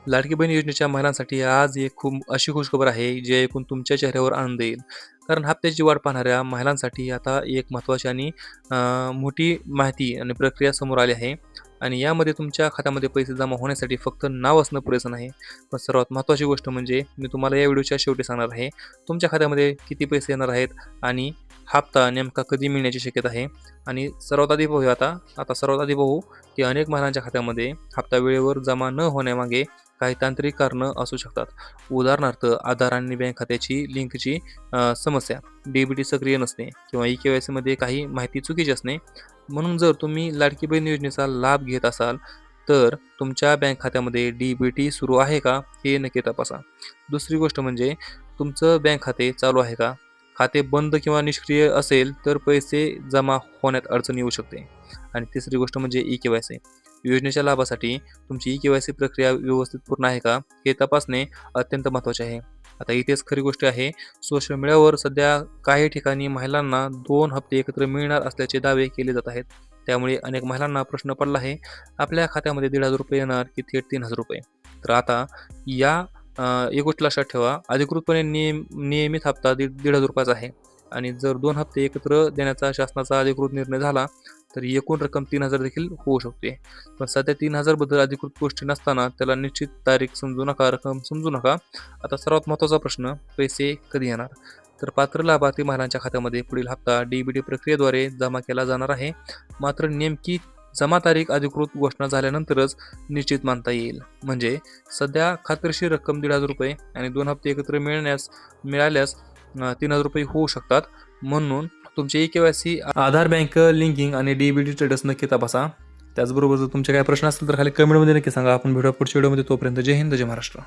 लाडकी बहीण योजनेच्या महिलांसाठी आज एक खूप अशी खुशखबर आहे, जी ऐकून तुमच्या चेहऱ्यावर आनंद येईल. कारण हप्त्याची वाट पाहणाऱ्या महिलांसाठी आता एक महत्त्वाची आणि मोठी माहिती आणि प्रक्रिया समोर आली आहे. आणि यामध्ये तुमच्या खात्यामध्ये पैसे जमा होण्यासाठी फक्त नाव असणं पुरेसं नाही. पण सर्वात महत्त्वाची गोष्ट म्हणजे मी तुम्हाला या व्हिडिओच्या शेवटी सांगणार आहे, तुमच्या खात्यामध्ये किती पैसे येणार आहेत आणि हप्ता नेमका कधी मिळण्याची शक्यता आहे. आणि सर्वात आधी पाहूया सर्वात आधी पाहू की अनेक महिलांच्या खात्यामध्ये हप्ता वेळेवर जमा न होण्यामागे काही तांत्रिक कारणं असू शकतात. उदाहरणार्थ आधार आणि बँक खात्याची लिंकची समस्या, डी-बी-टी सक्रिय नसणे किंवा ई-के-वाय-सीमध्ये काही माहिती चुकीची असणे. म्हणून जर तुम्ही लाडकी बहीण योजनेचा लाभ घेत असाल, तर तुमच्या बँक खात्यामध्ये डी-बी-टी सुरू आहे का हे नक्की तपासा. दुसरी गोष्ट म्हणजे तुमचं बँक खाते चालू आहे का? खाते बंद किंवा निष्क्रिय असेल तर पैसे जमा होण्यात अडचण येऊ शकते. आणि तिसरी गोष्ट म्हणजे ई-के-वाय-सी. योजनेच्या लाभासाठी तुमची ई-के-वाय-सी प्रक्रिया व्यवस्थित पूर्ण आहे का हे तपासणे अत्यंत महत्त्वाचे आहे. आता इथेच खरी गोष्ट आहे, सोशल मीडियावर सध्या काही ठिकाणी महिलांना 2 हप्ते एकत्र मिळणार असल्याचे दावे केले जात आहेत. त्यामुळे अनेक महिलांना प्रश्न पडला आहे, आपल्या खात्यामध्ये ₹1,500 येणार की थेट ₹3,000? तर आता या एक गोष्ट लक्षात ठेवा, अधिकृतपणे नियमित हप्ता ₹1,500 आहे आणि जर 2 हप्ते एकत्र देण्याचा शासनाचा अधिकृत निर्णय झाला, तर एकूण रक्कम 3,000 देखील होऊ शकते. पण सध्या 3,000 बद्दल अधिकृत गोष्टी नसताना त्याला निश्चित तारीख समजू नका, रक्कम समजू नका. आता सर्वात महत्त्वाचा प्रश्न, पैसे कधी येणार? तर पात्र लाभार्थी महिलांच्या खात्यामध्ये पुढील हप्ता डी-बी-टी प्रक्रियेद्वारे जमा केला जाणार आहे. मात्र नेमकी जमा तारीख अधिकृत घोषणा झाल्यानंतरच निश्चित मानता येईल. म्हणजे सध्या खात्रीशीर रक्कम ₹1,500 आणि 2 हप्ते एकत्र मिळाल्यास ₹3,000 होऊ शकतात. म्हणून तुमचे ई-के-वाय-सी, आधार, बँक लिंकिंग आणि डी-बी-टी स्टेटस नक्की तपासा. त्याचबरोबर जर तुमचे काही प्रश्न असतील तर खाली कमेंटमध्ये नक्की सांगा. आपण भेटूया पुढच्या व्हिडिओमध्ये. तोपर्यंत जय हिंद, जय महाराष्ट्र.